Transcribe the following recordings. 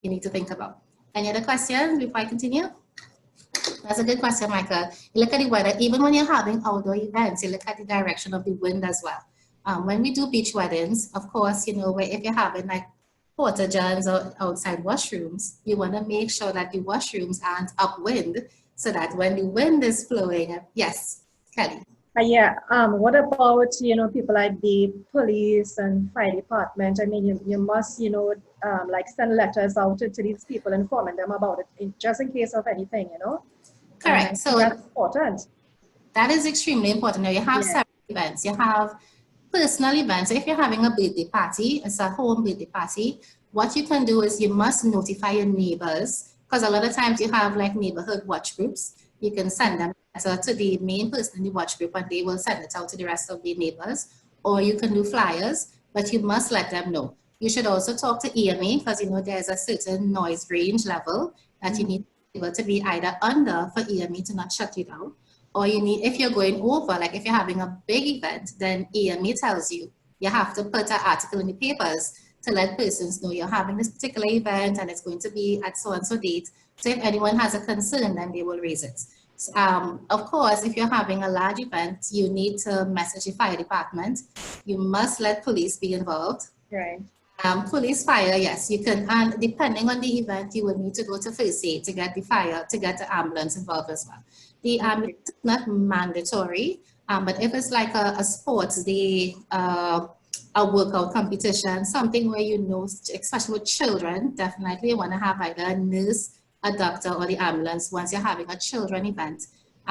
you need to think about. Any other questions before I continue? That's a good question, Michael. You look at the weather, even when you're having outdoor events, you look at the direction of the wind as well. When we do beach weddings, of course, you know, if you're having like porta johns or outside washrooms, you want to make sure that the washrooms aren't upwind so that when the wind is flowing, yes, Kelly. Yeah, what about, you know, people like the police and fire department? I mean, you must, you know, like send letters out to these people informing them about it, just in case of anything, you know? Correct. So that's important. That is extremely important. Now you have several events. You have personal events. So if you're having a birthday party, it's a home birthday party, what you can do is you must notify your neighbors, because a lot of times you have like neighborhood watch groups. You can send them to the main person in the watch group and they will send it out to the rest of the neighbors. Or you can do flyers, but you must let them know. You should also talk to EMA because you know there's a certain noise range level that you need to be able to be either under for EMA to not shut you down. Or you need, if you're going over, like if you're having a big event, then EMA tells you, you have to put an article in the papers to let persons know you're having this particular event and it's going to be at so-and-so date. So if anyone has a concern, then they will raise it. Of course, if you're having a large event, you need to message the fire department. You must let police be involved. Right. Police, fire, yes, you can, and depending on the event, you will need to go to first aid to get the fire, to get the ambulance involved as well. The ambulance is not mandatory, but if it's like a sports day, a workout competition, something where you know, especially with children, definitely you want to have either a nurse, a doctor, or the ambulance once you're having a children event.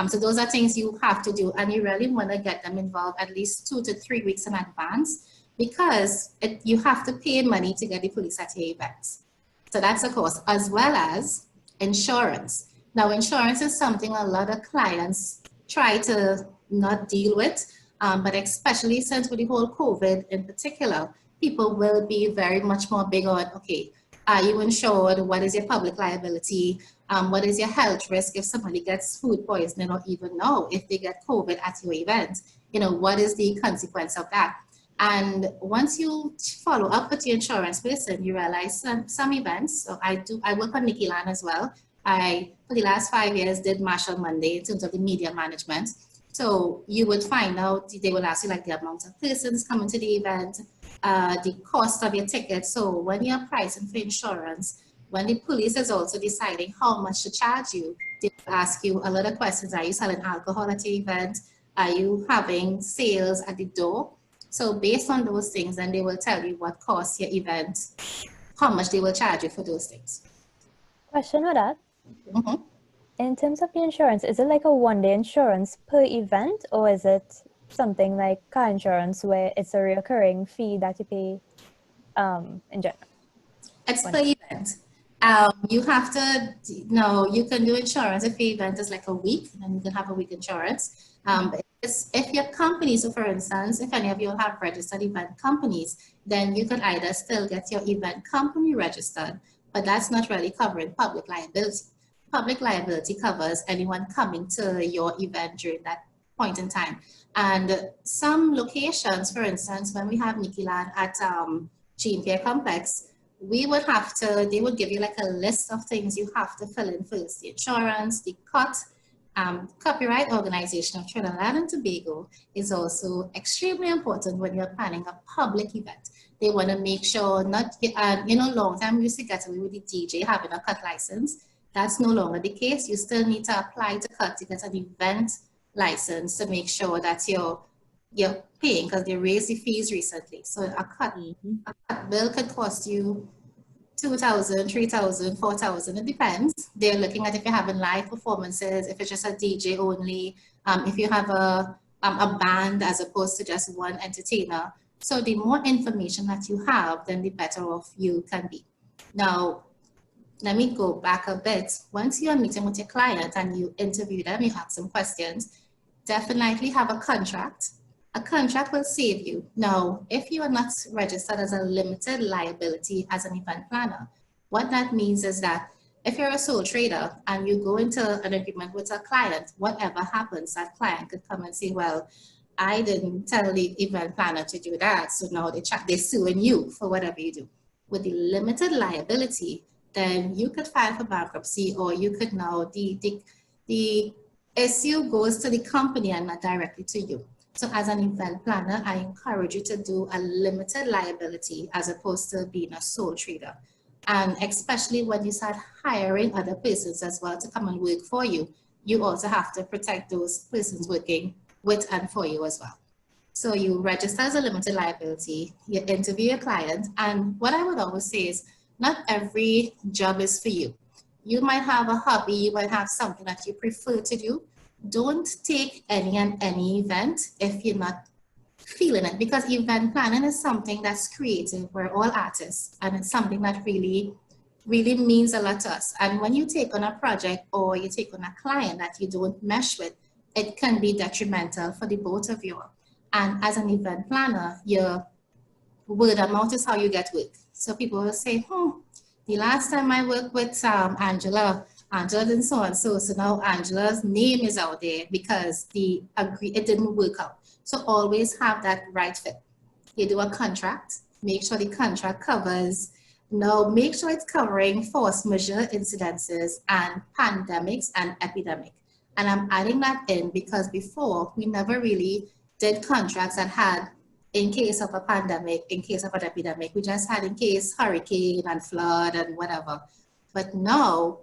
So those are things you have to do, and you really want to get them involved at least 2 to 3 weeks in advance, because you have to pay money to get the police at your events. So that's a cost, as well as insurance. Now, insurance is something a lot of clients try to not deal with, but especially since with the whole COVID in particular, people will be very much more big on, okay, are you insured? What is your public liability? What is your health risk if somebody gets food poisoning, or even now if they get COVID at your event? You know, what is the consequence of that? And once you follow up with your insurance person, you realize some events, so I work on Nikki Land as well. For the last 5 years, did Marshall Monday in terms of the media management. So you would find out, they will ask you like the amount of persons coming to the event, the cost of your ticket. So when you're pricing for insurance, when the police is also deciding how much to charge you, they will ask you a lot of questions. Are you selling alcohol at your event? Are you having sales at the door? So based on those things, then they will tell you what costs your event, how much they will charge you for those things. Question with that. In terms of the insurance, is it like a one-day insurance per event, or is it something like car insurance where it's a recurring fee that you pay in general? It's per event. You have to, you can do insurance if your event is like a week, then you can have a week insurance. But if your company, so for instance, if any of you have registered event companies, then you can either still get your event company registered, but that's not really covering public liability. Public liability covers anyone coming to your event during that point in time. And some locations, for instance, when we have Nikiland at Gene Fair Complex, we would have to, they would give you like a list of things you have to fill in first. The insurance, the cut, Copyright Organization of Trinidad and Tobago is also extremely important when you're planning a public event. They want to make sure not, long time we used to get away with the DJ having a cut license. That's no longer the case. You still need to apply to cut to get an event license to make sure that you're paying, because they raised the fees recently. So a cut bill could cost you $2,000, $3,000, $4,000. It depends. They're looking at if you're having live performances, if it's just a DJ only, if you have a band as opposed to just one entertainer. So the more information that you have, then the better off you can be. Now, let me go back a bit. Once you're meeting with your client and you interview them, you have some questions, definitely have a contract. A contract will save you. Now, if you are not registered as a limited liability as an event planner, what that means is that if you're a sole trader and you go into an agreement with a client, whatever happens, that client could come and say, well, I didn't tell the event planner to do that, so now they're suing you for whatever you do. With the limited liability, then you could file for bankruptcy, or you could now, the issue goes to the company and not directly to you. So as an event planner, I encourage you to do a limited liability as opposed to being a sole trader. And especially when you start hiring other persons as well to come and work for you, you also have to protect those persons working with and for you as well. So you register as a limited liability, you interview your client, and what I would always say is not every job is for you. You might have a hobby, you might have something that you prefer to do. Don't take any and any event if you're not feeling it, because event planning is something that's creative. We're all artists, and it's something that really means a lot to us. And when you take on a project or you take on a client that you don't mesh with, it can be detrimental for the both of you. And as an event planner, your word of mouth is how you get work. So people will say, the last time I worked with Angela did so and so, so now Angela's name is out there because it didn't work out. So always have that right fit. You do a contract, make sure the contract covers, make sure it's covering force majeure incidences and pandemics and epidemic. And I'm adding that in because before we never really did contracts that had in case of a pandemic, in case of an epidemic. We just had in case hurricane and flood and whatever. But now,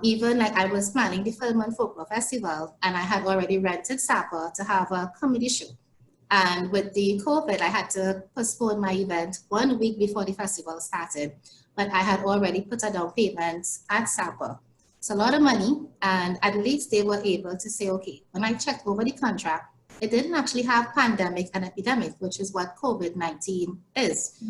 even like I was planning the Film and Folklore Festival, and I had already rented Sapa to have a comedy show. And with the COVID, I had to postpone my event 1 week before the festival started. But I had already put a down payment at Sapa. It's a lot of money, and at least they were able to say, okay, when I checked over the contract, it didn't actually have pandemic and epidemic, which is what COVID-19 is.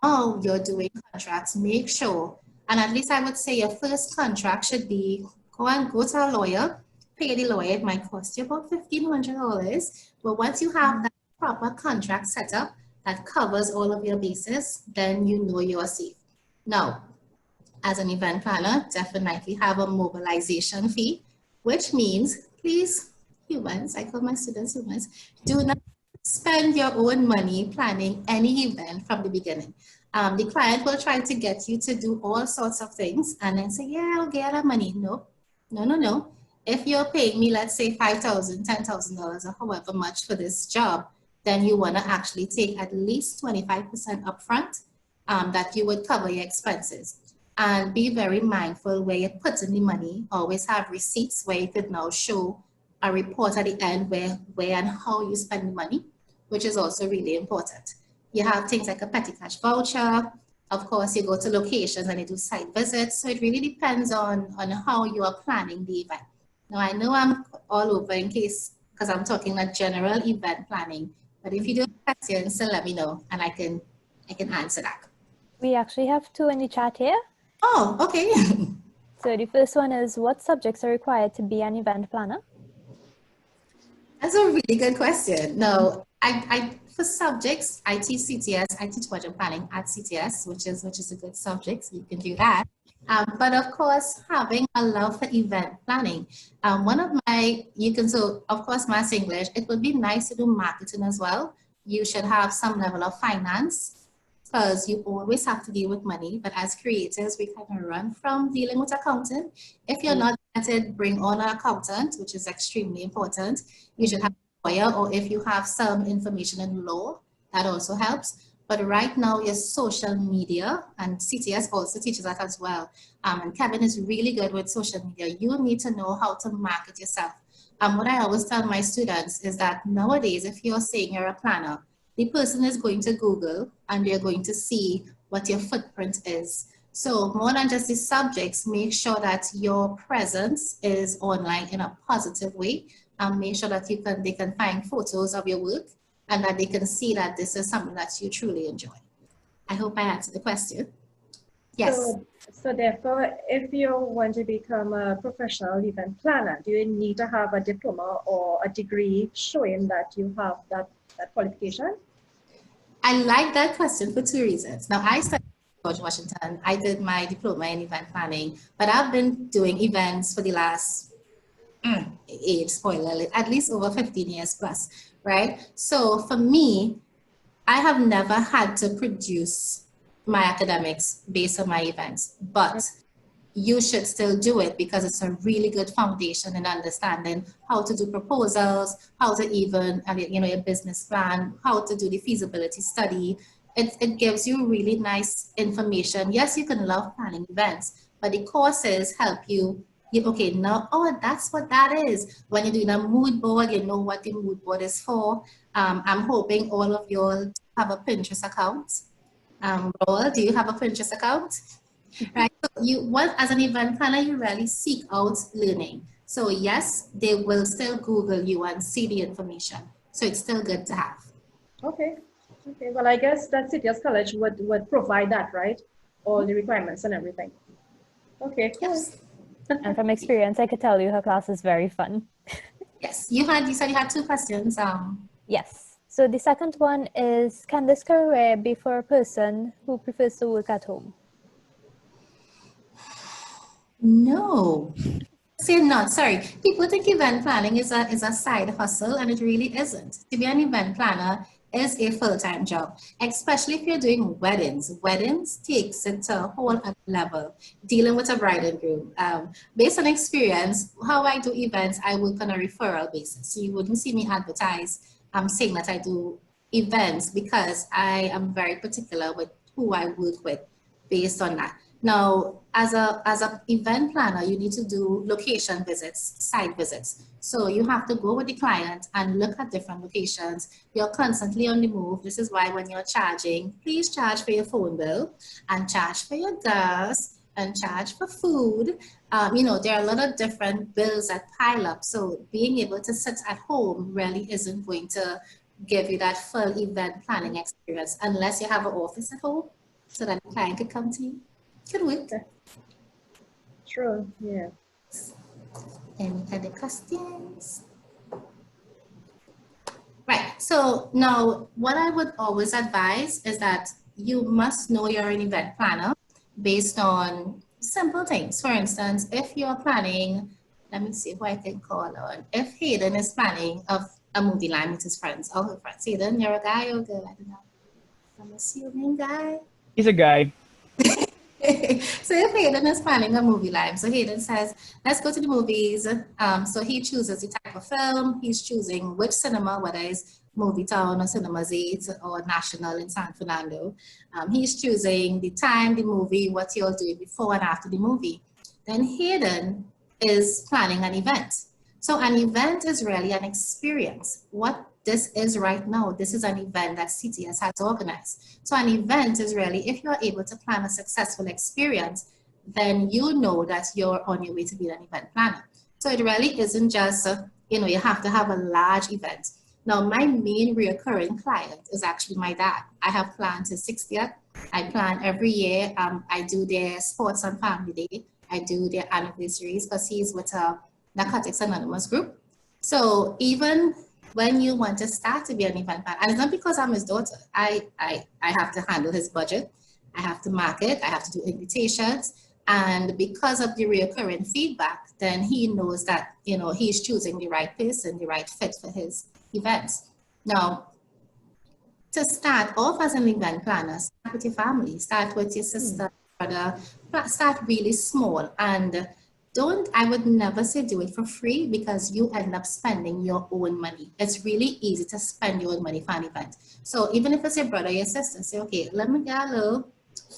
Now you're doing contracts, make sure, and at least I would say your first contract should be go to a lawyer, pay the lawyer. It might cost you about $1,500, but once you have that proper contract set up that covers all of your bases, then you know you're safe. Now, as an event planner, definitely have a mobilization fee, which means please, humans, I call my students humans, do not spend your own money planning any event from the beginning. The client will try to get you to do all sorts of things and then say, yeah, I'll get that money. No. If you're paying me, let's say $5,000, $10,000 or however much for this job, then you want to actually take at least 25% upfront that you would cover your expenses. And be very mindful where you put in the money. Always have receipts where you could now show a report at the end where and how you spend the money, which is also really important. You have things like a petty cash voucher. Of course, you go to locations and you do site visits. So it really depends on how you are planning the event. Now, I know I'm all over in case, because I'm talking like general event planning, but if you do have questions, so let me know and I can answer that. We actually have two in the chat here. Oh, okay. So the first one is, what subjects are required to be an event planner? That's a really good question. No, I for subjects, I teach CTS. I teach budget planning at CTS, which is a good subject, so you can do that. But of course, having a love for event planning. One of my, of course, Mass English, it would be nice to do marketing as well. You should have some level of finance because you always have to deal with money. But as creators, we kind of run from dealing with accounting. If you're not at it, bring on an accountant, which is extremely important. You should have a lawyer, or if you have some information in law, that also helps. But right now, your social media, and CTS also teaches that as well. And Kevin is really good with social media. You need to know how to market yourself. What I always tell my students is that nowadays, if you're saying you're a planner, the person is going to Google and they're going to see what your footprint is. So more than just the subjects, make sure that your presence is online in a positive way, and make sure that they can find photos of your work and that they can see that this is something that you truly enjoy. I hope I answered the question. Yes. So therefore, if you want to become a professional event planner, do you need to have a diploma or a degree showing that you have that qualification? I like that question for two reasons. Now, I studied in George Washington. I did my diploma in event planning, but I've been doing events for the last age, spoiler, at least over 15 years plus, right? So for me, I have never had to produce my academics based on my events, but you should still do it because it's a really good foundation in understanding how to do proposals, how to even, your business plan, how to do the feasibility study. It gives you really nice information. Yes, you can love planning events, but the courses help you. Okay, now, that's what that is. When you're doing a mood board, you know what the mood board is for. I'm hoping all of you all have a Pinterest account. Roel, do you have a Pinterest account? Right. So as an event planner, you really seek out learning. So yes, they will still Google you and see the information. So it's still good to have. Okay. Okay. Well, I guess that CTS College would provide that, right? All the requirements and everything. Okay. Cool. Yes. And from experience, I could tell you her class is very fun. Yes. You said you had 2 questions. Yes. So the second one is, can this career be for a person who prefers to work at home? No. Say not, sorry. People think event planning is a side hustle, and it really isn't. To be an event planner is a full-time job, especially if you're doing weddings. Weddings takes it to a whole other level, dealing with a bride and groom. Based on experience, how I do events, I work on a referral basis. So you wouldn't see me advertise saying that I do events because I am very particular with who I work with based on that. Now, as a event planner, you need to do location visits, site visits. So you have to go with the client and look at different locations. You're constantly on the move. This is why when you're charging, please charge for your phone bill and charge for your gas and charge for food. There are a lot of different bills that pile up. So being able to sit at home really isn't going to give you that full event planning experience unless you have an office at home so that the client could come to you. Good work. True, yeah. Any other questions? Right, so now what I would always advise is that you must know you're an event planner based on simple things. For instance, if you're planning, let me see who I can call on. If Hayden is planning of a movie line with his friends, all her friends. Hayden, you're a guy or a girl? I don't know. I'm assuming guy. He's a guy. So if Hayden is planning a movie live, so Hayden says, let's go to the movies. So he chooses the type of film, he's choosing which cinema, whether it's Movie Town or Cinemas 8 or National in San Fernando. He's choosing the time, the movie, what he'll do before and after the movie. Then Hayden is planning an event. So an event is really an experience. What this is right now, this is an event that CTS has organized. So an event is really, if you're able to plan a successful experience, then you know that you're on your way to be an event planner. So it really isn't just, you have to have a large event. Now, my main recurring client is actually my dad. I have planned his 60th. I plan every year. I do their sports and family day. I do their anniversaries because he's with a Narcotics Anonymous group. So even when you want to start to be an event planner, and it's not because I'm his daughter, I have to handle his budget, I have to market, I have to do invitations, and because of the recurring feedback, then he knows that, he's choosing the right person, the right fit for his events. Now, to start off as an event planner, start with your family, start with your sister, brother, start really small, and I would never say do it for free because you end up spending your own money. It's really easy to spend your own money for an event. So even if it's your brother or your sister, say, okay, let me get a little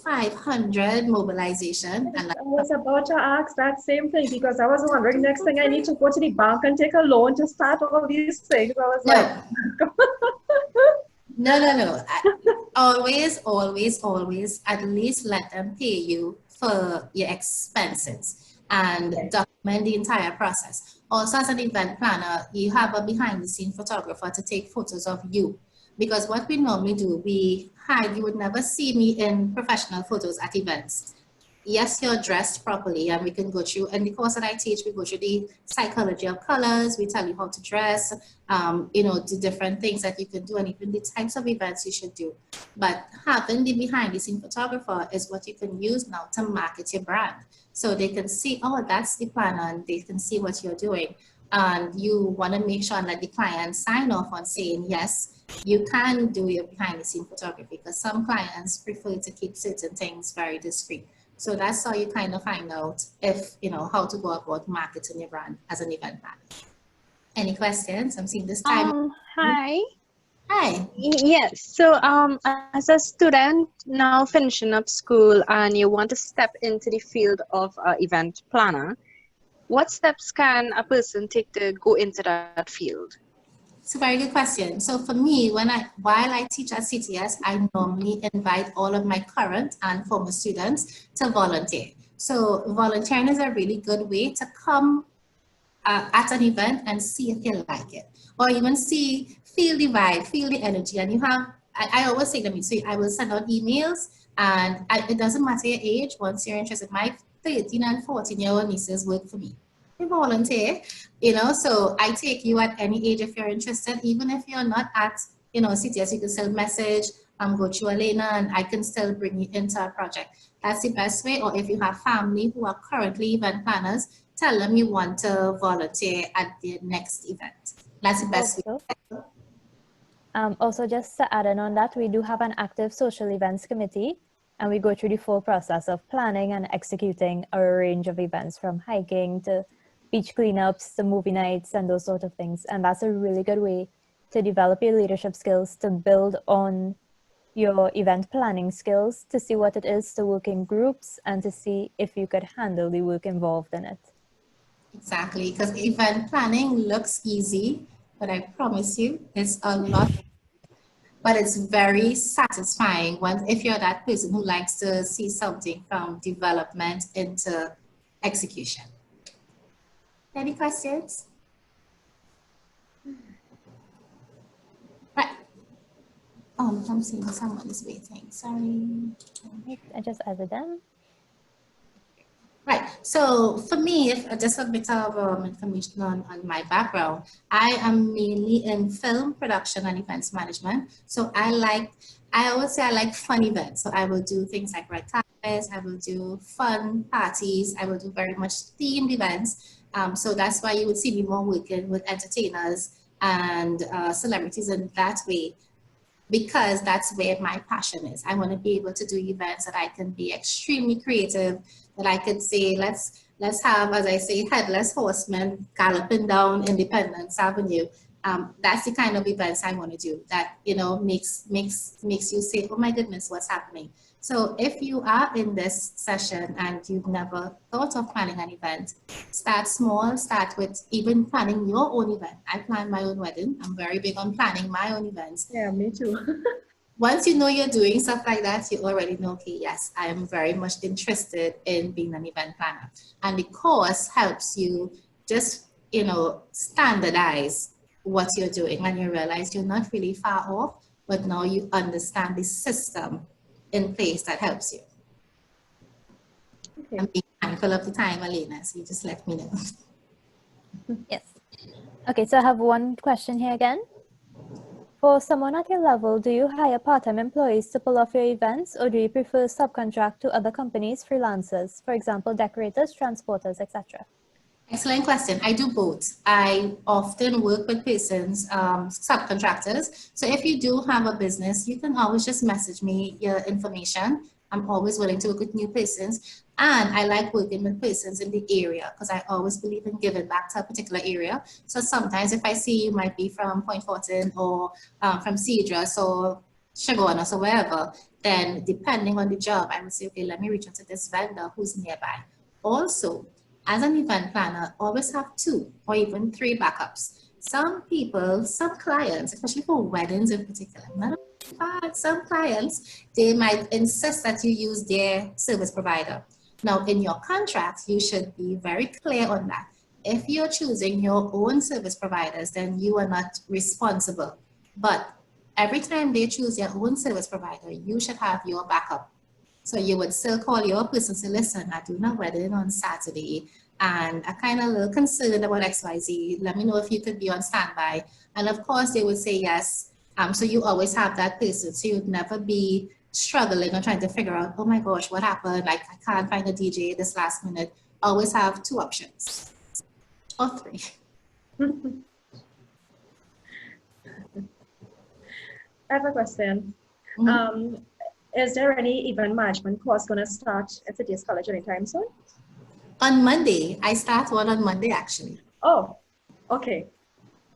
500 mobilization. And I was about to ask that same thing because I was wondering, next thing I need to go to the bank and take a loan to start all these things. I was No. Always, at least let them pay you for your expenses and document the entire process. Also, as an event planner, you have a behind-the-scene photographer to take photos of you. Because what we normally do, you would never see me in professional photos at events. Yes, you're dressed properly, and we can go through, in the course that I teach, we go through the psychology of colors, we tell you how to dress, the different things that you can do, and even the types of events you should do. But having the behind-the-scene photographer is what you can use now to market your brand. So they can see, oh, that's the planner, and they can see what you're doing. And you want to make sure and let the client sign off on saying, yes, you can do your behind the scene photography because some clients prefer to keep certain things very discreet. So that's how you kind of find out if, how to go about marketing your brand as an event planner. Any questions? I'm seeing this time. Hi. Hi. Yes. So, as a student now finishing up school and you want to step into the field of event planner, what steps can a person take to go into that field? It's a very good question. So for me, while I teach at CTS, I normally invite all of my current and former students to volunteer. So volunteering is a really good way to come at an event and see if you like it, or even feel the vibe, feel the energy. And I always say to me, so I will send out emails, and it doesn't matter your age. Once you're interested, my 13 and 14-year-old nieces work for me. They volunteer, so I take you at any age if you're interested. Even if you're not at, CTS, you can still message, go to Ayanna, and I can still bring you into a project. That's the best way. Or if you have family who are currently event planners, tell them you want to volunteer at the next event. That's the best way. Also, just to add on that, we do have an active social events committee, and we go through the full process of planning and executing a range of events, from hiking to beach cleanups to movie nights and those sort of things. And that's a really good way to develop your leadership skills, to build on your event planning skills, to see what it is to work in groups, and to see if you could handle the work involved in it. Exactly, because event planning looks easy, but I promise you it's a lot. But it's very satisfying if you're that person who likes to see something from development into execution. Any questions? Right. Oh, I'm seeing someone is waiting. Sorry. I just added them. Right. So for me, just a bit of information on my background, I am mainly in film production and events management. So I always say I like fun events. So I will do things like red carpets, I will do fun parties, I will do very much themed events. So that's why you would see me more working with entertainers and celebrities in that way, because that's where my passion is. I want to be able to do events that I can be extremely creative, that I could say, let's have, as I say, headless horsemen galloping down Independence Avenue. That's the kind of events I want to do that, makes you say, oh my goodness, what's happening? So if you are in this session and you've never thought of planning an event, start small, start with even planning your own event. I plan my own wedding. I'm very big on planning my own events. Yeah, me too. Once you know you're doing stuff like that, you already know, okay, yes, I am very much interested in being an event planner. And the course helps you just, standardize what you're doing, and you realize you're not really far off, but now you understand the system in place that helps you. Okay. I'm being mindful of the time, Ayanna, so you just let me know. Yes. Okay, so I have one question here again. For someone at your level, do you hire part-time employees to pull off your events, or do you prefer subcontract to other companies, freelancers, for example, decorators, transporters, etc.? Excellent question. I do both. I often work with persons, subcontractors. So if you do have a business, you can always just message me your information. I'm always willing to work with new persons. And I like working with persons in the area because I always believe in giving back to a particular area. So sometimes if I see you might be from Point Fortin or from Cedras or Chaguanas or so wherever, then depending on the job, I would say, okay, let me reach out to this vendor who's nearby. Also, as an event planner, always have 2 or even 3 backups. Some people, some clients, especially for weddings in particular, some clients, they might insist that you use their service provider. Now, in your contract, you should be very clear on that. If you're choosing your own service providers, then you are not responsible. But every time they choose their own service provider, you should have your backup. So you would still call your person and say, listen, I'm doing a wedding on Saturday and I'm kind of a little concerned about XYZ. Let me know if you could be on standby. And of course, they would say yes. So you always have that person. So you'd never be struggling or trying to figure out, oh my gosh, what happened? Like, I can't find a DJ this last minute. Always have 2 options or 3. I have a question. Mhm. Is there any event management course going to start at CTS College anytime soon? On Monday, I start one on Monday actually. Oh, okay.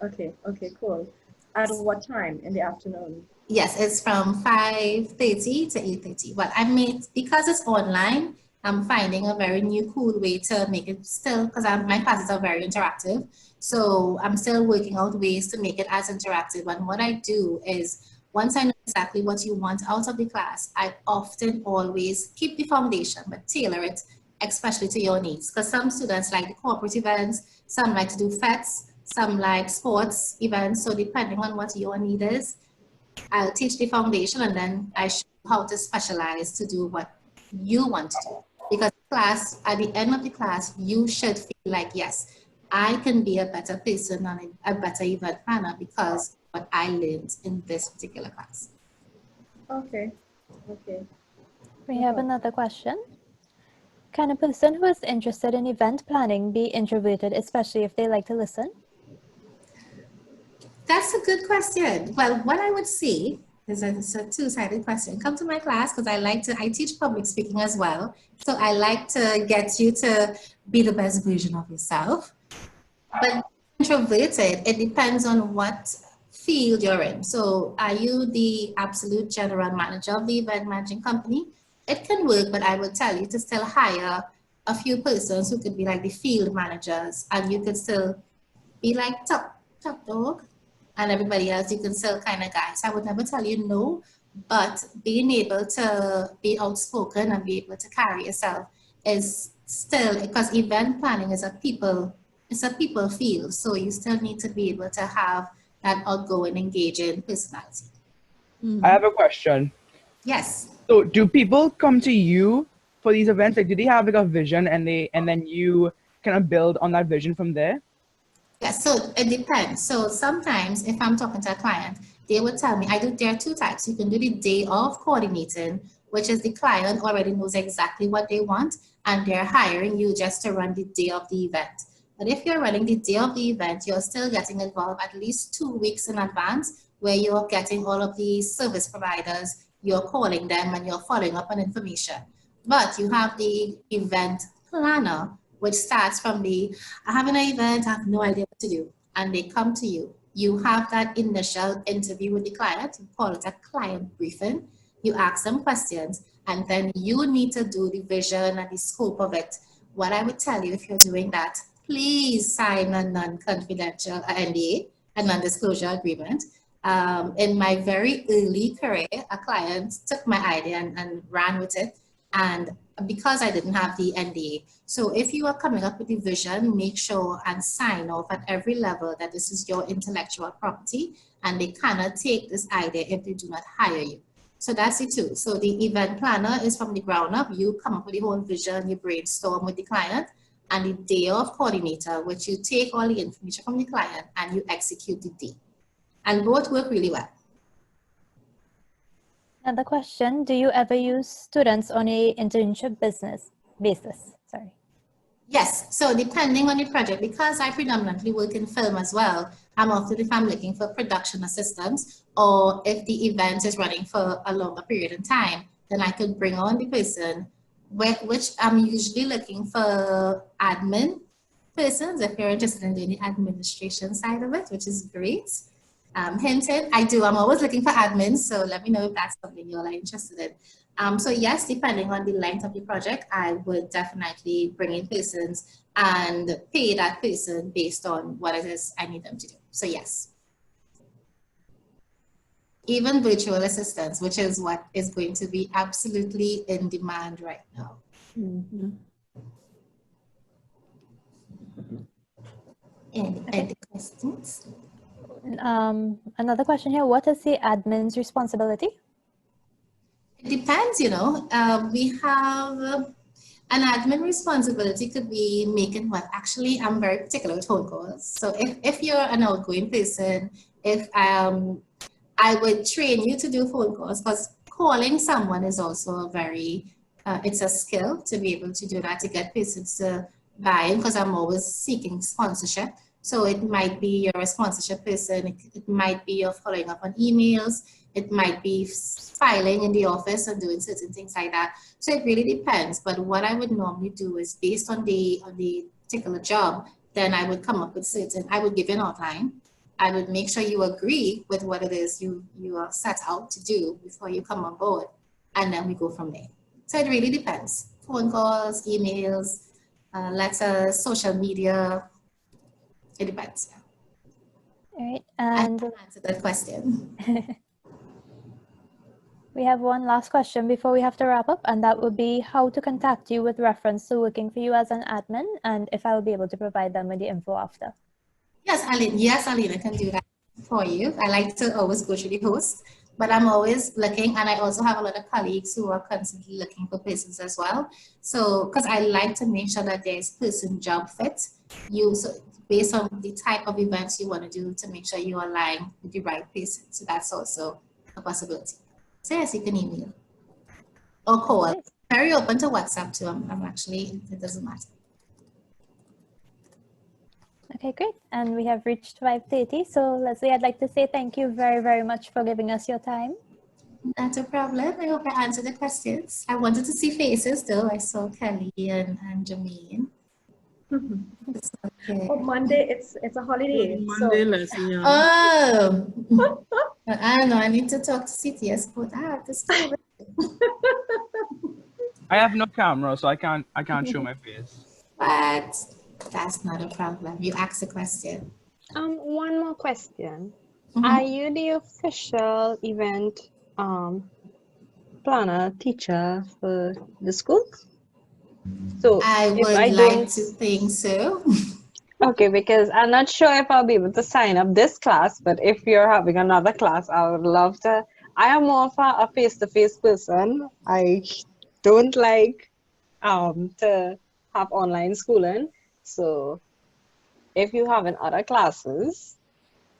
Okay, cool. At what time in the afternoon? Yes, it's from 5:30 to 8:30. But I made, because it's online, I'm finding a very new cool way to make it still, because my classes are very interactive. So I'm still working out ways to make it as interactive. And what I do is, once I know exactly what you want out of the class, I often always keep the foundation, but tailor it especially to your needs. Because some students like the corporate events, some like to do fets, some like sports events. So depending on what your need is, I'll teach the foundation and then I show you how to specialize to do what you want to do. Because class, at the end of the class, you should feel like, yes, I can be a better person and a better event planner because what I learned in this particular class. Okay. We have another question. Can a person who is interested in event planning be introverted, especially if they like to listen? That's a good question. Well, what I would say is that it's a two-sided question. Come to my class because I teach public speaking as well. So I like to get you to be the best version of yourself. But introverted, it depends on what field you're in. So are you the absolute general manager of the event managing company? It can work, but I would tell you to still hire a few persons who could be like the field managers, and you could still be like top dog, and everybody else you can still kind of guide. So I would never tell you no, but being able to be outspoken and be able to carry yourself is still, because event planning is it's a people field. So you still need to be able to have that outgoing, engaging personality. I have a question. Yes. So do people come to you for these events? Like, do they have like a vision and then you kind of build on that vision from there? Yes, so it depends. So sometimes if I'm talking to a client, they would tell me, there are two types. You can do the day of coordinating, which is the client already knows exactly what they want and they're hiring you just to run the day of the event. But if you're running the day of the event, you're still getting involved at least 2 weeks in advance, where you're getting all of the service providers, you're calling them and you're following up on information. But you have the event planner, which starts from I have an event, I have no idea what to do. And they come to you. You have that initial interview with the client, you call it a client briefing. You ask them questions, and then you need to do the vision and the scope of it. What I would tell you if you're doing that, please sign a non-confidential NDA, a non-disclosure agreement. In my very early career, a client took my idea and ran with it. And because I didn't have the NDA. So if you are coming up with a vision, make sure and sign off at every level that this is your intellectual property and they cannot take this idea if they do not hire you. So that's it too. So the event planner is from the ground up. You come up with the whole vision, you brainstorm with the client, and the day of coordinator, which you take all the information from the client and you execute the day. And both work really well. Another question, do you ever use students on a internship basis? Sorry. Yes, so depending on the project, because I predominantly work in film as well, I'm often, if I'm looking for production assistants or if the event is running for a longer period of time, then I could bring on the person, which I'm usually looking for admin persons if you're interested in doing the administration side of it, which is great. Hinted, I'm always looking for admins, so let me know if that's something you're interested in. So yes, depending on the length of the project, I would definitely bring in persons and pay that person based on what it is I need them to do. So yes. Even virtual assistants, which is what is going to be absolutely in demand right now. Mm-hmm. Any questions? Another question here, what is the admin's responsibility? It depends, we have an admin responsibility could be making actually I'm very particular with phone calls. So if you're an outgoing person, if I would train you to do phone calls, because calling someone is also it's a skill to be able to do that, to get persons to buy in, because I'm always seeking sponsorship. So it might be you're a sponsorship person, it might be you're following up on emails, It might be filing in the office and doing certain things like that. So it really depends. But what I would normally do is based on the particular job, then I would come up with I would give you an outline. I would make sure you agree with what it is you are set out to do before you come on board. And then we go from there. So it really depends. Phone calls, emails, letters, social media. It depends. All right, and I answer that question. we have one last question before we have to wrap up, and that would be how to contact you with reference to working for you as an admin, and if I will be able to provide them with the info after. Yes, Aline. Yes, Aline, I can do that for you. I like to always go through the host, but I'm always looking, and I also have a lot of colleagues who are constantly looking for persons as well. So, because I like to make sure that there's person job fit, so based on the type of events you want to do to make sure you align with the right person. So that's also a possibility. So yes, you can email or call. Very open to WhatsApp too. I'm actually, it doesn't matter. Okay, great. And we have reached 5:30. So Leslie, I'd like to say thank you very, very much for giving us your time. Not a problem. I hope I answered the questions. I wanted to see faces though. I saw Kelly and Jermaine. Okay. Oh, Monday, it's a holiday. Monday, Leslie. Yeah. Oh, I know. I need to talk to CTS about that. I have no camera, so I can't show my face. But that's not a problem. You ask a question. One more question. Are you the official event planner teacher for the school? So I would like to think so. Okay, because I'm not sure if I'll be able to sign up this class, but if you're having another class, I would love to. I am more of a face-to-face person. I don't like to have online schooling. So if you have in other classes,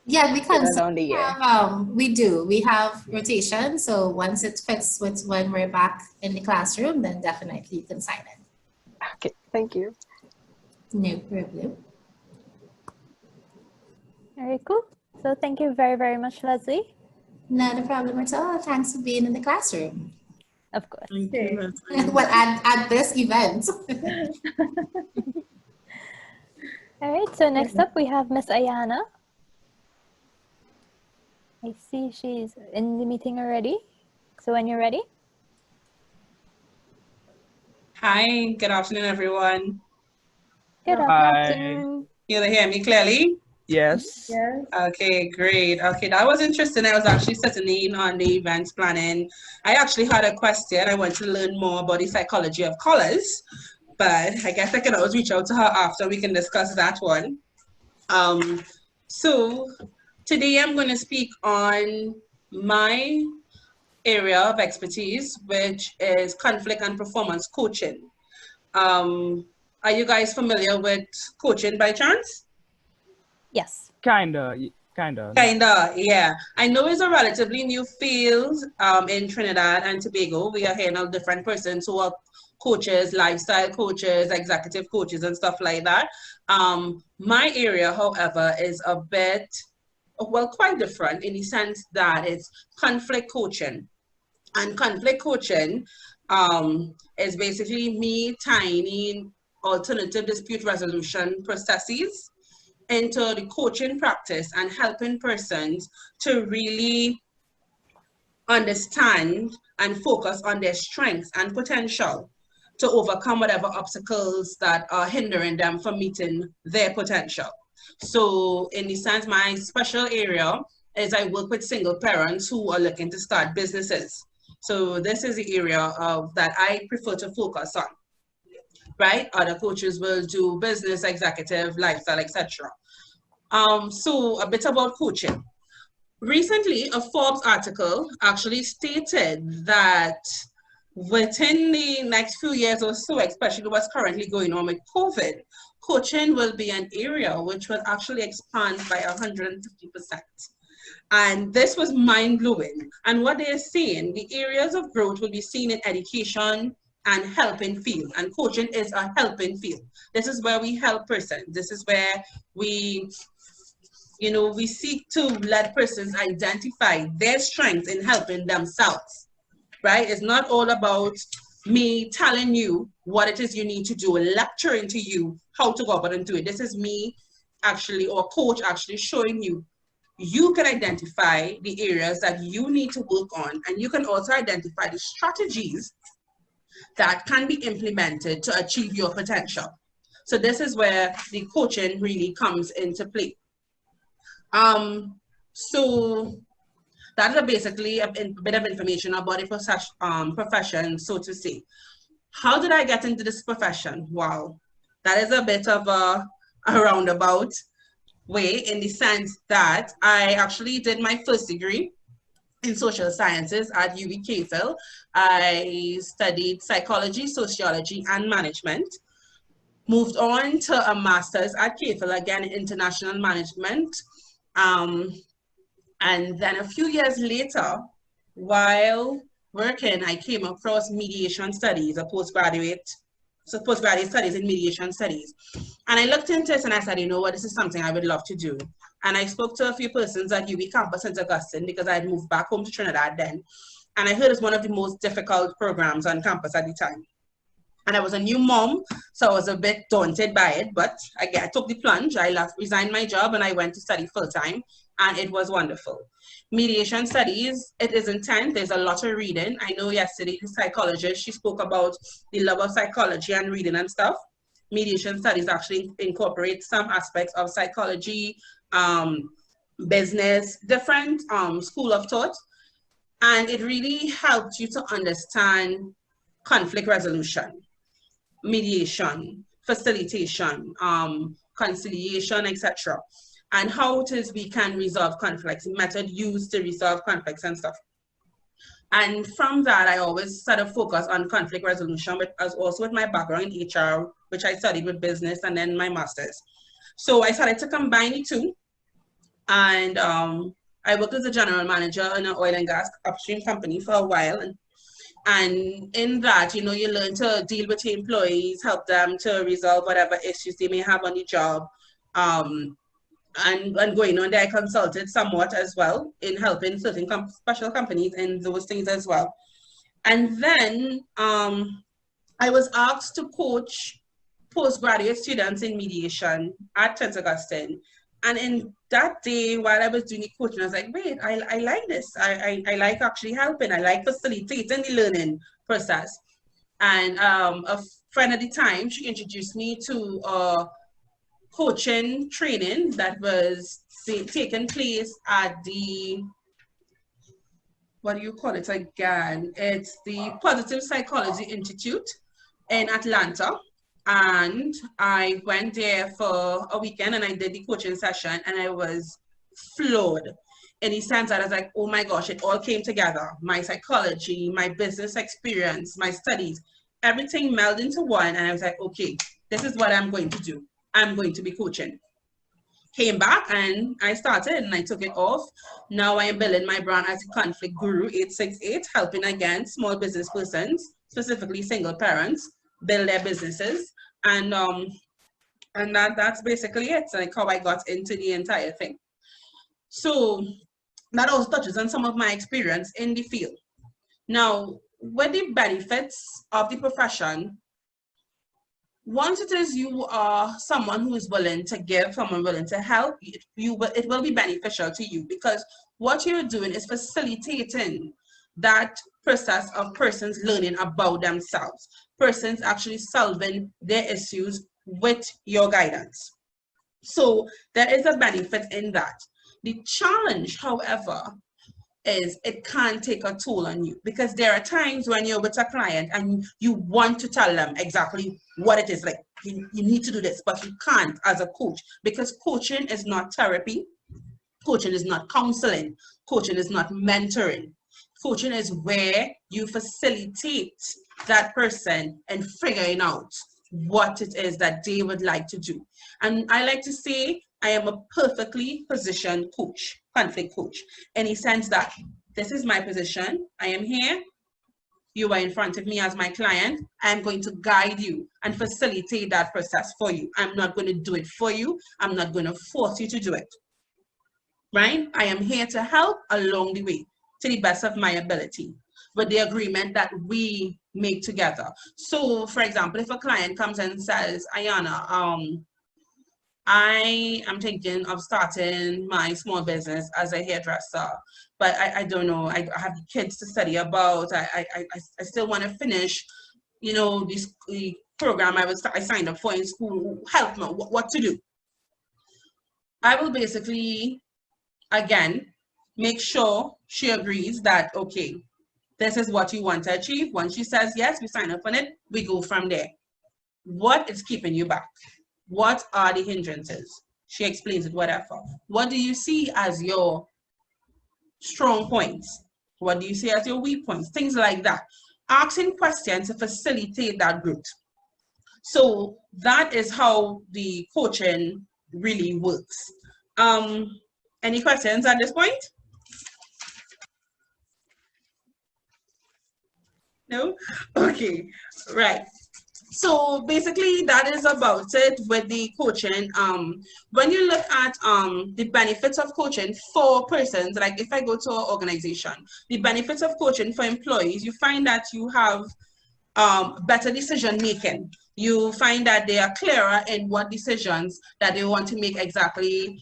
yeah, because down the year. We have rotation. So once it fits with when we're back in the classroom, then definitely you can sign in. Okay, thank you. No problem. All right, cool. So thank you very, very much, Leslie. Not a problem at all. Thanks for being in the classroom. Of course. Thank you, Leslie. Well, at this event. All right, so next up we have Miss Ayanna. I see she's in the meeting already. So when you're ready. Hi, good afternoon, everyone. Good afternoon. You hear me clearly? Yes. Yes. Okay, great. Okay, that was interesting. I was actually sitting in on the events planning. I actually had a question. I want to learn more about the psychology of colors, but I guess I can always reach out to her after we can discuss that one. So today I'm going to speak on my area of expertise, which is conflict and performance coaching. Are you guys familiar with coaching by chance? Yes. Kinda, yeah. I know it's a relatively new field in Trinidad and Tobago. We are hearing of different persons who are coaches, lifestyle coaches, executive coaches, and stuff like that. My area, however, is a bit, well, quite different in the sense that it's conflict coaching. And conflict coaching is basically me tying in alternative dispute resolution processes into the coaching practice and helping persons to really understand and focus on their strengths and potential to overcome whatever obstacles that are hindering them from meeting their potential. So in the sense, my special area is I work with single parents who are looking to start businesses. So this is the area of that I prefer to focus on, right? Other coaches will do business, executive, lifestyle, etc. So a bit about coaching. Recently, a Forbes article actually stated that within the next few years or so, especially what's currently going on with COVID, coaching will be an area which will actually expand by 150%. And this was mind-blowing. And what they're saying, the areas of growth will be seen in education and helping field. And coaching is a helping field. This is where we help persons. This is where we we seek to let persons identify their strengths in helping themselves, right? It's not all about me telling you what it is you need to do, lecturing to you how to go about and do it. This is me actually, or coach actually showing you, you can identify the areas that you need to work on, and you can also identify the strategies that can be implemented to achieve your potential. So this is where the coaching really comes into play. So that is basically a bit of information about the profession, so to say. How did I get into this profession? Wow, that is a bit of a roundabout way, in the sense that I actually did my first degree in social sciences at UW Caton. I studied psychology, sociology, and management. Moved on to a master's at Caton, again in international management. And then a few years later, while working, I came across mediation studies, postgraduate studies in mediation studies. And I looked into it and I said, you know what, this is something I would love to do. And I spoke to a few persons at UW campus in St. Augustine, because I had moved back home to Trinidad then. And I heard it's one of the most difficult programs on campus at the time. And I was a new mom, so I was a bit daunted by it, but again, I took the plunge. I resigned my job and I went to study full-time, and it was wonderful. Mediation studies, it is intense. There's a lot of reading. I know yesterday the psychologist, she spoke about the love of psychology and reading and stuff. Mediation studies actually incorporate some aspects of psychology, business, different school of thought, and it really helped you to understand conflict resolution, mediation, facilitation, conciliation, etc. And how it is we can resolve conflicts, method used to resolve conflicts and stuff. And from that, I always sort of focus on conflict resolution, but as also with my background in HR, which I studied with business and then my master's. So I started to combine the two. And I worked as a general manager in an oil and gas upstream company for a while. And in that, you learn to deal with your employees, help them to resolve whatever issues they may have on the job. And going on there, I consulted somewhat as well in helping certain special companies in those things as well. And then I was asked to coach postgraduate students in mediation at St. Augustine. And in that day, while I was doing the coaching, I was like, wait, I like this. I like actually helping. I like facilitating the learning process. And a friend at the time, she introduced me to a coaching training that was taking place at the, what do you call it again? It's the Positive Psychology Institute in Atlanta. And I went there for a weekend and I did the coaching session, and I was floored in the sense that I was like, oh my gosh, it all came together. My psychology, my business experience, my studies, everything melded into one. And I was like, okay, this is what I'm going to do. I'm going to be coaching. Came back and I started and I took it off. Now I am building my brand as a conflict guru 868, helping again small business persons, specifically single parents, build their businesses. And that's basically it, like how I got into the entire thing. So that also touches on some of my experience in the field. Now, with the benefits of the profession, once it is you are someone who is willing to give, someone willing to help, it will be beneficial to you, because what you're doing is facilitating that process of persons learning about themselves, persons actually solving their issues with your guidance. So there is a benefit in that. The challenge, however, is it can take a toll on you, because there are times when you're with a client and you want to tell them exactly what it is, like you need to do this, but you can't as a coach, because coaching is not therapy, coaching is not counseling, coaching is not mentoring. Coaching is where you facilitate that person and figuring out what it is that they would like to do. And I like to say I am a perfectly positioned coach, conflict coach, in the sense that this is my position. I am here. You are in front of me as my client. I'm going to guide you and facilitate that process for you. I'm not going to do it for you. I'm not going to force you to do it. right? I am here to help along the way to the best of my ability with the agreement that we make together. So, for example, if a client comes and says, Ayanna, I am thinking of starting my small business as a hairdresser, but I don't know, I have kids to study about, I still want to finish, you know, the program I signed up for in school, help me, what to do. I will basically, again, make sure she agrees that, okay, this is what you want to achieve. Once she says yes, we sign up on it, we go from there. What is keeping you back? What are the hindrances? She explains it, whatever. What do you see as your strong points? What do you see as your weak points? Things like that. Asking questions to facilitate that growth. So that is how the coaching really works. Any questions at this point? No? Okay, right. So basically that is about it with the coaching. When you look at the benefits of coaching for persons, like if I go to an organization, the benefits of coaching for employees, you find that you have better decision making. You find that they are clearer in what decisions that they want to make exactly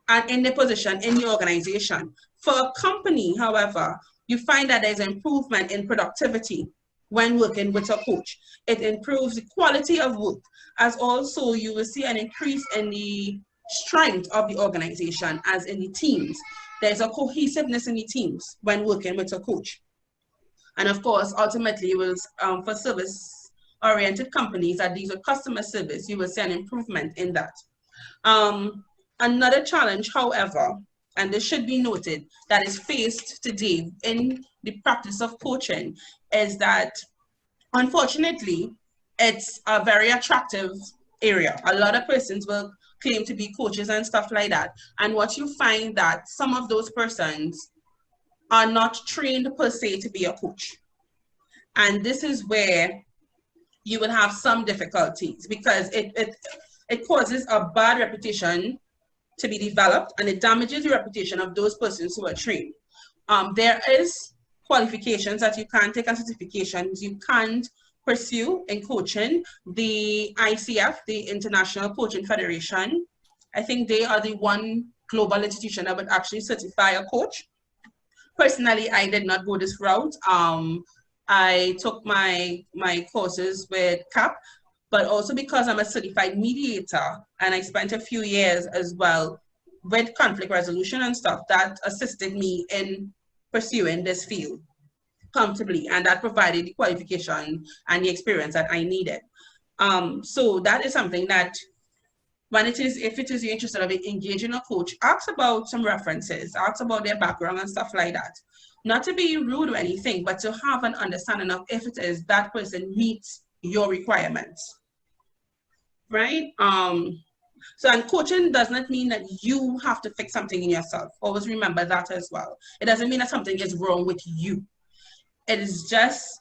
and in their position in the organization. For a company, however, you find that there's improvement in productivity when working with a coach. It improves the quality of work, as also you will see an increase in the strength of the organization, as in the teams. There's a cohesiveness in the teams when working with a coach. And of course, ultimately, you will, for service-oriented companies that deal with customer service, you will see an improvement in that. Another challenge, however, and this should be noted, that is faced today in the practice of coaching is that, unfortunately, it's a very attractive area. A lot of persons will claim to be coaches and stuff like that. And what you find that some of those persons are not trained per se to be a coach. And this is where you will have some difficulties because it causes a bad reputation to be developed, and it damages the reputation of those persons who are trained. There is qualifications that you can take and certifications you can't pursue in coaching. The ICF, the International Coaching Federation, I think they are the one global institution that would actually certify a coach. Personally, I did not go this route. I took my courses with CAP, but also because I'm a certified mediator and I spent a few years as well with conflict resolution and stuff, that assisted me in pursuing this field comfortably, and that provided the qualification and the experience that I needed. So that is something that if it is you're interested in engaging a coach, ask about some references, ask about their background and stuff like that. Not to be rude or anything, but to have an understanding of if it is that person meets your requirements, right? So, and coaching does not mean that you have to fix something in yourself. Always remember that as well. It doesn't mean that something is wrong with you. It is just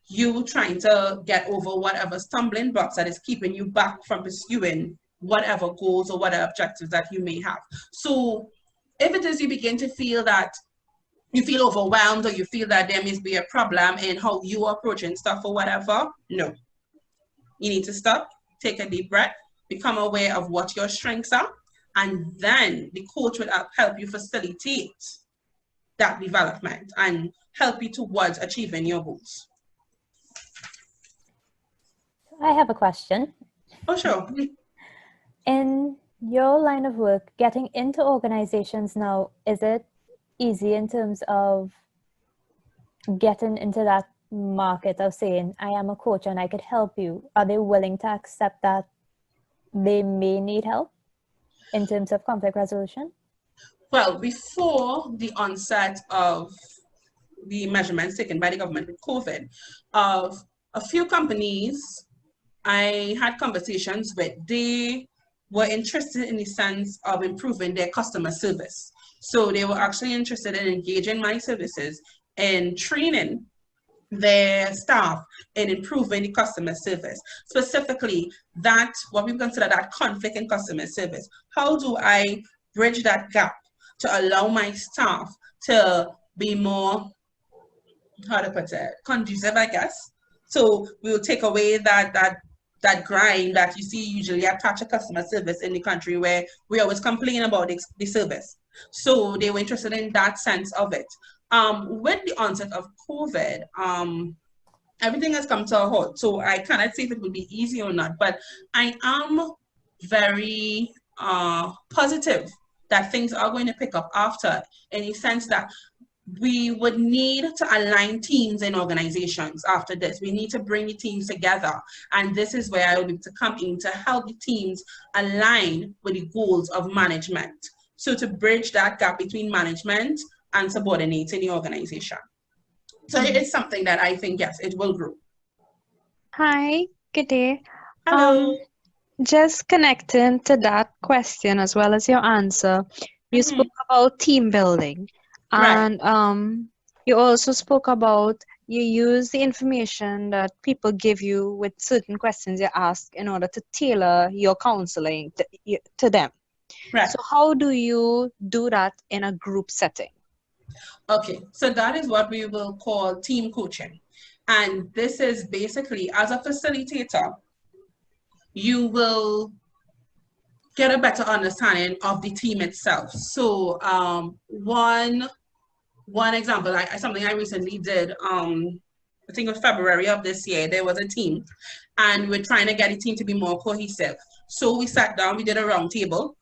you trying to get over whatever stumbling blocks that is keeping you back from pursuing whatever goals or whatever objectives that you may have. So if it is you begin to feel that you feel overwhelmed or you feel that there may be a problem in how you are approaching stuff or whatever, no. You need to stop, take a deep breath, become aware of what your strengths are, and then the coach will help you facilitate that development and help you towards achieving your goals. I have a question. Oh, sure. In your line of work, getting into organizations now, is it easy in terms of getting into that market of saying, I am a coach and I could help you? Are they willing to accept that they may need help in terms of conflict resolution? Well, before the onset of the measurements taken by the government with COVID, of a few companies I had conversations with, they were interested in the sense of improving their customer service. So they were actually interested in engaging my services and training their staff in improving the customer service. Specifically, that what we consider that conflict in customer service. How do I bridge that gap to allow my staff to be more, how to put it, conducive, I guess. So we'll take away that grind that you see usually attached to customer service in the country, where we always complain about the service. So they were interested in that sense of it. With the onset of COVID, everything has come to a halt. So I cannot say if it will be easy or not, but I am very positive that things are going to pick up after, in the sense that we would need to align teams in organizations after this. We need to bring the teams together. And this is where I will be able to come in to help the teams align with the goals of management. So to bridge that gap between management and subordinates in the organization. So it is something that I think, yes, it will grow. Hi, good day. Hello. Just connecting to that question as well as your answer, you spoke about team building. Right. And you also spoke about you use the information that people give you with certain questions you ask in order to tailor your counseling to them. Right. So how do you do that in a group setting? Okay, so that is what we will call team coaching. And this is basically, as a facilitator, you will get a better understanding of the team itself. So one example, something I recently did, I think it was February of this year, there was a team, and we were trying to get the team to be more cohesive. So we sat down, we did a round table,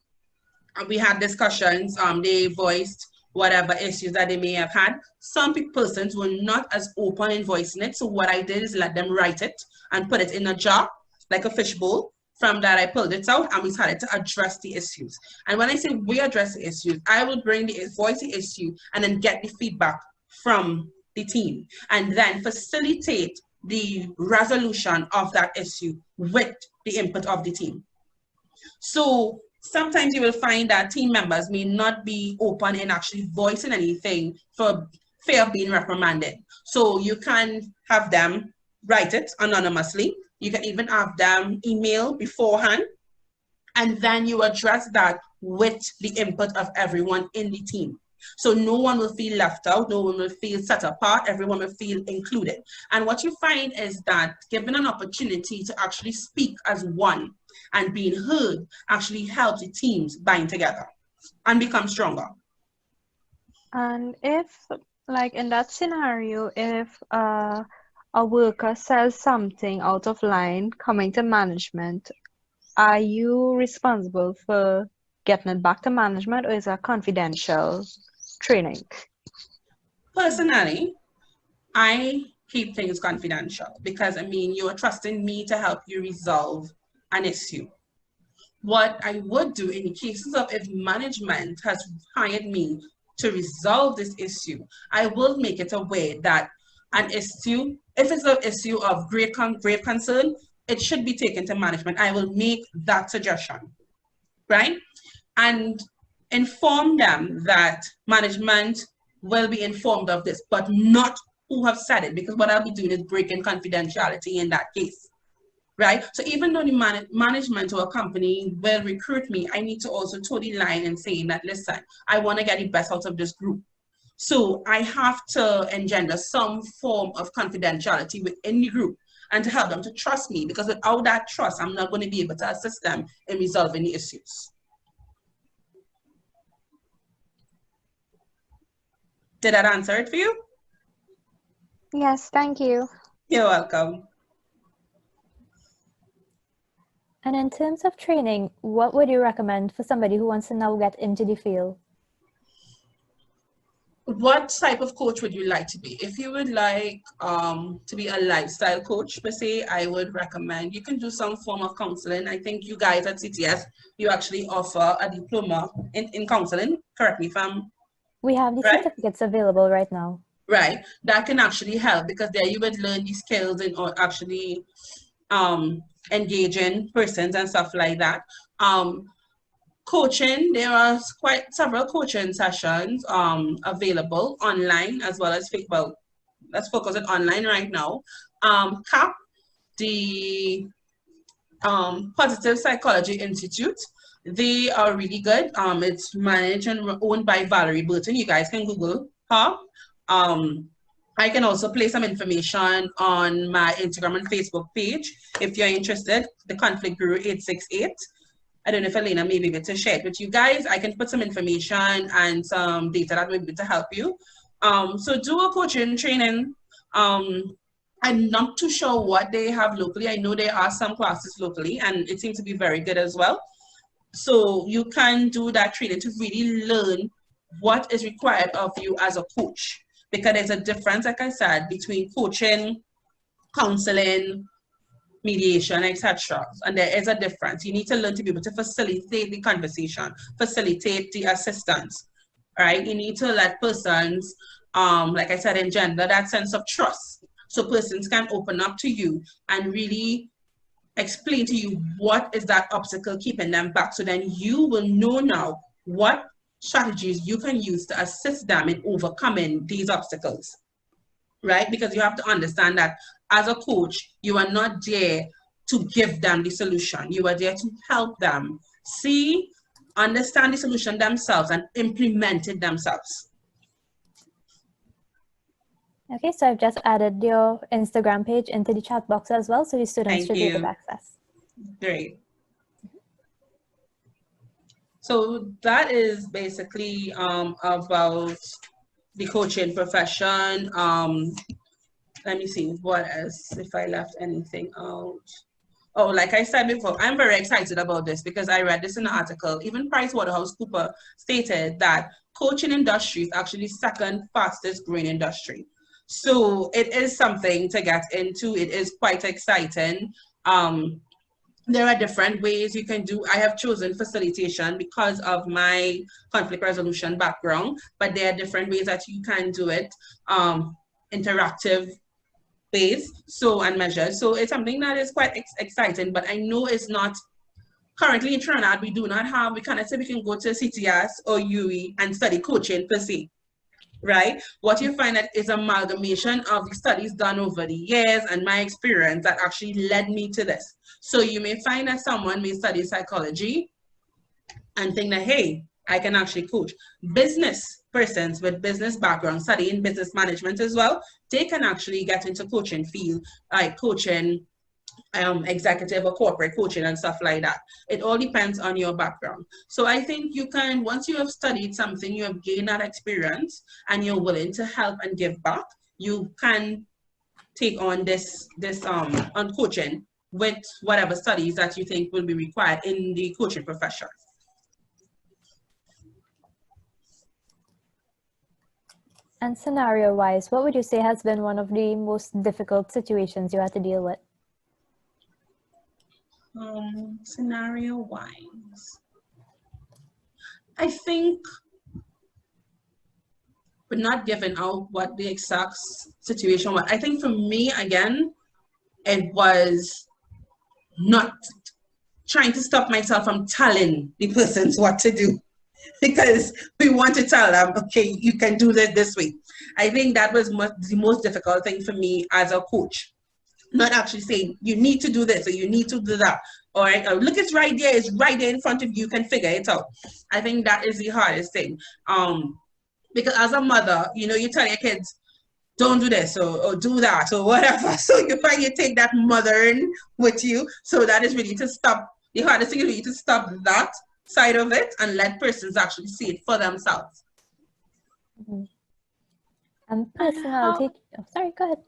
and we had discussions. They voiced whatever issues that they may have had. Some persons were not as open in voicing it. So what I did is let them write it and put it in a jar, like a fishbowl. From that, I pulled it out and we started to address the issues. And when I say we address the issues, I will voice the issue and then get the feedback from the team and then facilitate the resolution of that issue with the input of the team. So sometimes you will find that team members may not be open in actually voicing anything for fear of being reprimanded. So you can have them write it anonymously. You can even have them email beforehand, and then you address that with the input of everyone in the team. So no one will feel left out, no one will feel set apart, everyone will feel included. And what you find is that given an opportunity to actually speak as one and being heard actually helps the teams bind together and become stronger. And if, like in that scenario, if a worker says something out of line coming to management, are you responsible for getting it back to management, or is that confidential training? Personally, I keep things confidential because, I mean, you're trusting me to help you resolve an issue. What I would do in cases of if management has hired me to resolve this issue, I will make it aware that an issue, if it's an issue of grave concern, it should be taken to management. I will make that suggestion, right? And inform them that management will be informed of this, but not who have said it, because what I'll be doing is breaking confidentiality in that case, right? So even though the management or a company will recruit me, I need to also toe the line and saying that, listen, I want to get the best out of this group. So I have to engender some form of confidentiality within the group and to help them to trust me, because without that trust, I'm not going to be able to assist them in resolving the issues. Did that answer it for you? Yes, thank you. You're welcome. And in terms of training, what would you recommend for somebody who wants to now get into the field? What type of coach would you like to be? If you would like to be a lifestyle coach per se, I would recommend you can do some form of counseling. I think you guys at CTS, you actually offer a diploma in counseling. Correct me if I'm We have the right? certificates available right now. Right, that can actually help, because there you would learn the skills in or actually engaging persons and stuff like that. Coaching, there are quite several coaching sessions available online as well as, well, let's focus on online right now. CAP, the Positive Psychology Institute, They are really good. It's managed and owned by Valerie Burton. You guys can Google her. I can also place some information on my Instagram and Facebook page if you're interested. The Conflict Guru 868. I don't know if Elena may be able to share it with you guys. I can put some information and some data that will be able to help you. So do a coaching training. I'm not too sure what they have locally. I know there are some classes locally, and it seems to be very good as well. So you can do that training to really learn what is required of you as a coach. Because there's a difference, like I said, between coaching, counseling, mediation, etc. And there is a difference. You need to learn to be able to facilitate the conversation, facilitate the assistance, right? You need to let persons, like I said, engender that sense of trust. So persons can open up to you and really explain to you what is that obstacle keeping them back. So then you will know now what strategies you can use to assist them in overcoming these obstacles, right? Because you have to understand that as a coach, you are not there to give them the solution. You are there to help them see, understand the solution themselves and implement it themselves. Okay, so I've just added your Instagram page into the chat box as well, so your students should be able to access. Great. So that is basically about the coaching profession. Let me see what else, if I left anything out. Oh, like I said before, I'm very excited about this because I read this in an article. Even PricewaterhouseCoopers stated that coaching industry is actually second fastest growing industry. So it is something to get into. It is quite exciting. There are different ways you can do. I have chosen facilitation because of my conflict resolution background, but there are different ways that you can do it. Interactive ways, and measures. So it's something that is quite exciting, but I know it's not currently in Trinidad. We cannot say we can go to CTS or UE and study coaching per se. Right? What you find that is amalgamation of the studies done over the years and my experience that actually led me to this. So you may find that someone may study psychology and think that, hey, I can actually coach. Business persons with business background studying business management as well, they can actually get into coaching field, like coaching, executive or corporate coaching and stuff like that. It all depends on your background. So I think you can, once you have studied something, you have gained that experience and you're willing to help and give back, you can take on this on coaching with whatever studies that you think will be required in the coaching profession. And scenario-wise, what would you say has been one of the most difficult situations you had to deal with? Scenario-wise, I think we're not giving out what the exact situation was. I think for me, again, it was not trying to stop myself from telling the persons what to do. Because we want to tell them, okay, you can do this way. I think that was the most difficult thing for me as a coach. Not actually saying, you need to do this or you need to do that. All right, look, it's right there. It's right there in front of you. You can figure it out. I think that is the hardest thing. Because as a mother, you tell your kids, don't do this or do that or whatever. So you find you take that mothering with you. So that is really to stop. The hardest thing is really to stop that side of it and let persons actually see it for themselves. Mm-hmm. And personality, sorry, go ahead.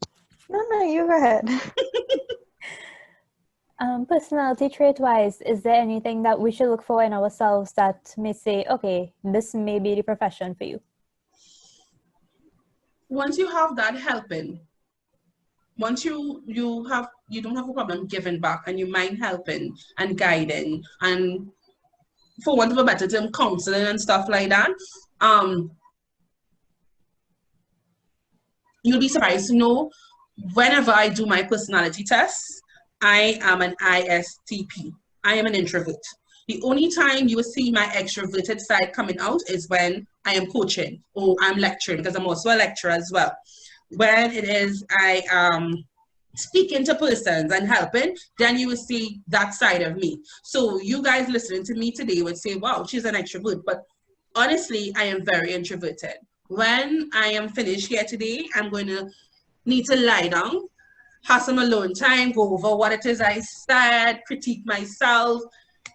No, you go ahead. Personality trait-wise, is there anything that we should look for in ourselves that may say, okay, this may be the profession for you? Once you have that helping, once you don't have a problem giving back and you mind helping and guiding and, for want of a better term, counseling and stuff like that, you'll be surprised to know whenever I do my personality test, I am an ISTP. I am an introvert. The only time you will see my extroverted side coming out is when I am coaching or I'm lecturing, because I'm also a lecturer as well. When it is I am speaking to persons and helping, then you will see that side of me. So you guys listening to me today would say, wow, she's an extrovert. But honestly, I am very introverted. When I am finished here today, I'm going to need to lie down, have some alone time, go over what it is I said, critique myself,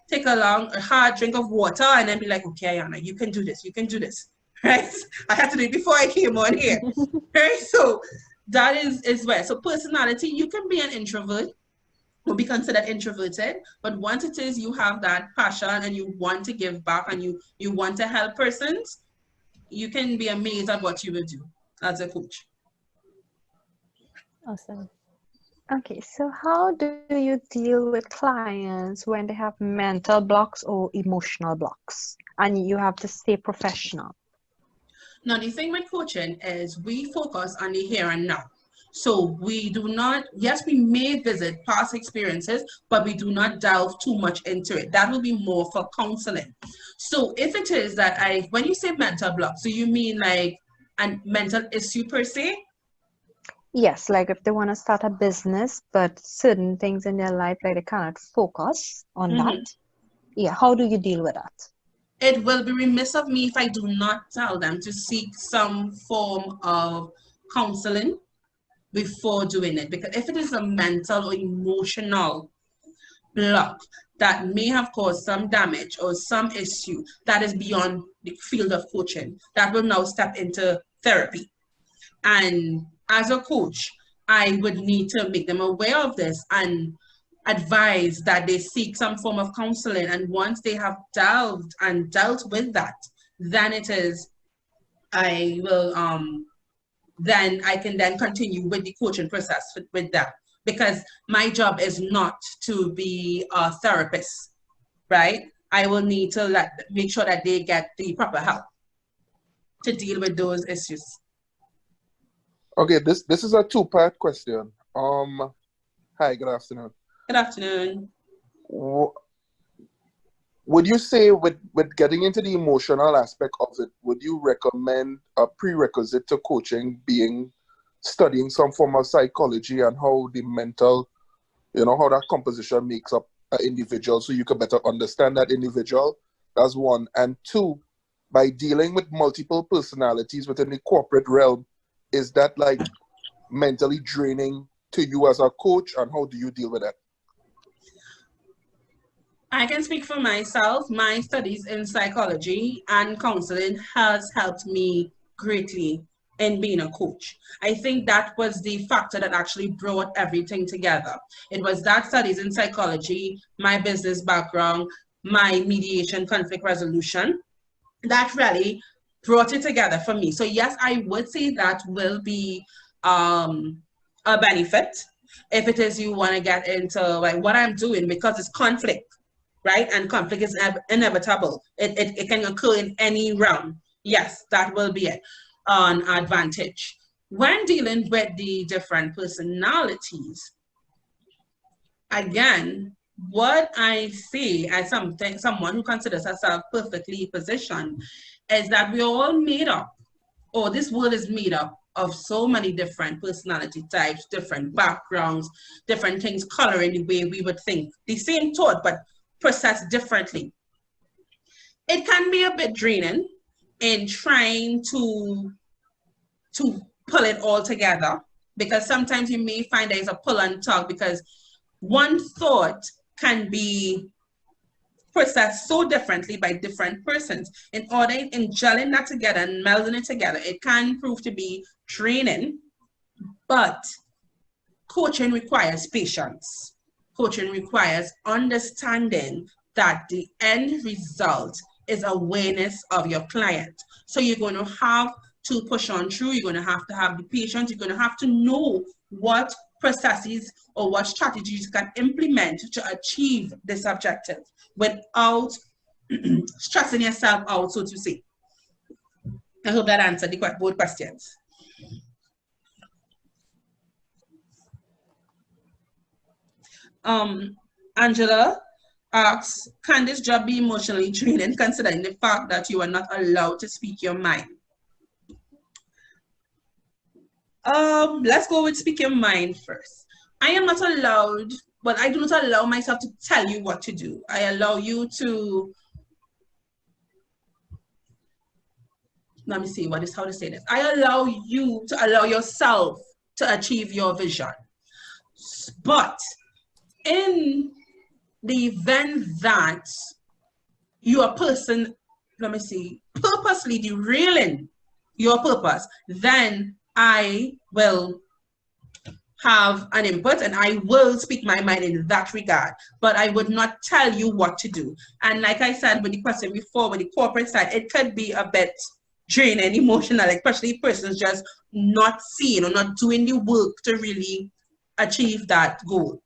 take a hard drink of water, and then be like, okay, Ayanna, you can do this, right? I had to do it before I came on here, right? So that is where, so personality, you can be an introvert or be considered introverted, but once it is you have that passion and you want to give back and you want to help persons, you can be amazed at what you will do as a coach. Awesome. Okay, so how do you deal with clients when they have mental blocks or emotional blocks and you have to stay professional? Now, the thing with coaching is we focus on the here and now. So we do not, yes, we may visit past experiences, but we do not delve too much into it. That will be more for counseling. So if it is that when you say mental blocks, do you mean like a mental issue per se? Yes, like if they want to start a business, but certain things in their life, like they cannot focus on that. Yeah, how do you deal with that? It will be remiss of me if I do not tell them to seek some form of counseling before doing it. Because if it is a mental or emotional block that may have caused some damage or some issue that is beyond the field of coaching, that will now step into therapy. And as a coach, I would need to make them aware of this and advise that they seek some form of counseling. And once they have delved and dealt with that, then it is, I will, then I can then continue with the coaching process with them. Because my job is not to be a therapist, right? I will need to make sure that they get the proper help to deal with those issues. Okay, this is a two-part question. Hi, good afternoon. Good afternoon. Would you say with getting into the emotional aspect of it, would you recommend a prerequisite to coaching being studying some form of psychology and how the mental, how that composition makes up an individual so you can better understand that individual? That's one. And two, by dealing with multiple personalities within the corporate realm, is that like mentally draining to you as a coach, and how do you deal with that? I can speak for myself. My studies in psychology and counseling has helped me greatly in being a coach. I think that was the factor that actually brought everything together. It was that studies in psychology, my business background, my mediation, conflict resolution, that really brought it together for me. So yes, I would say that will be a benefit if it is you want to get into like what I'm doing, because it's conflict, right? And conflict is inevitable. It can occur in any realm. Yes, that will be it, an advantage. When dealing with the different personalities, again, what I see as someone who considers herself perfectly positioned is that we're all made up, or this world is made up of so many different personality types, different backgrounds, different things coloring the way we would think. The same thought, but processed differently. It can be a bit draining in trying to pull it all together, because sometimes you may find there's a pull and tug, because one thought can be processed so differently by different persons. In gelling that together and melding it together, it can prove to be draining, but coaching requires patience. Coaching requires understanding that the end result is awareness of your client. So you're going to have to push on through. You're going to have the patience. You're going to have to know what processes or what strategies you can implement to achieve this objective without stressing yourself out, so to say. I hope that answered both questions. Angela asks, can this job be emotionally draining considering the fact that you are not allowed to speak your mind? Let's go with speak your mind first. I am not allowed, but I do not allow myself to tell you what to do. I allow you to, let me see how to say this. I allow you to allow yourself to achieve your vision. But in the event that your person, let me see, purposely derailing your purpose, then I will have an input and I will speak my mind in that regard, but I would not tell you what to do. And like I said with the question before, with the corporate side, it could be a bit draining emotional, especially if persons just not seeing or not doing the work to really achieve that goal.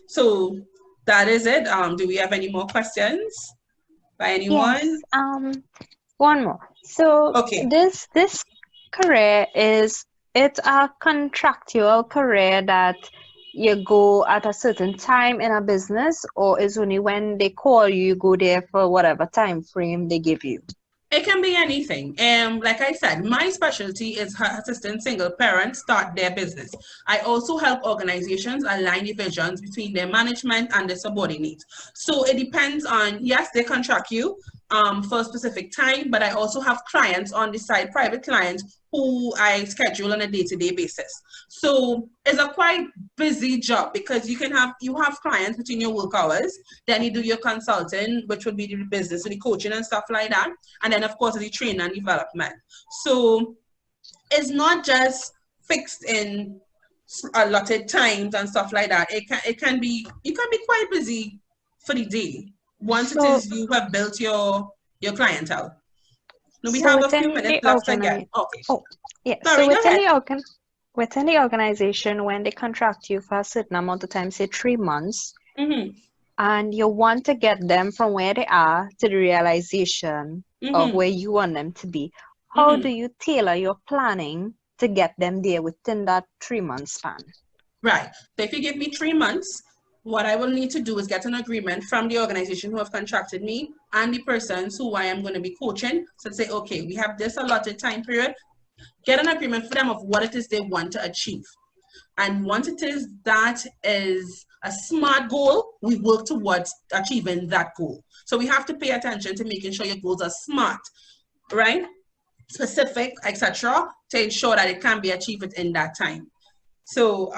So that is it. Do we have any more questions by anyone? Yes. One more. So Okay. this career, is it a contractual career that you go at a certain time in a business, or is only when they call you, you go there for whatever time frame they give you? It can be anything. Like I said, my specialty is assisting single parents start their business. I also help organizations align the visions between their management and their subordinates. So it depends on, yes, they contract you for a specific time, but I also have clients on the side, private clients, who I schedule on a day-to-day basis. So it's a quite busy job because you have clients between your work hours, then you do your consulting, which would be the business, the coaching and stuff like that. And then of course the training and development. So it's not just fixed in allotted times and stuff like that. You can be quite busy for the day once it is you have built your clientele. Now we have a few minutes left again. Okay. Oh, yeah. Sorry, So go ahead. within the organization, when they contract you for a certain amount of time, say 3 months, and you want to get them from where they are to the realization of where you want them to be, how do you tailor your planning to get them there within that 3-month span? Right. So if you give me 3 months, what I will need to do is get an agreement from the organization who have contracted me and the persons who I am going to be coaching. So say, okay, we have this allotted time period. Get an agreement for them of what it is they want to achieve. And once it is that is a SMART goal, we work towards achieving that goal. So we have to pay attention to making sure your goals are SMART, right? Specific, etc., to ensure that it can be achieved within that time. So,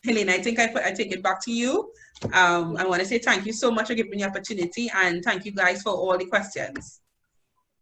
Helena, I think I take it back to you. I want to say thank you so much for giving me the opportunity, and thank you guys for all the questions.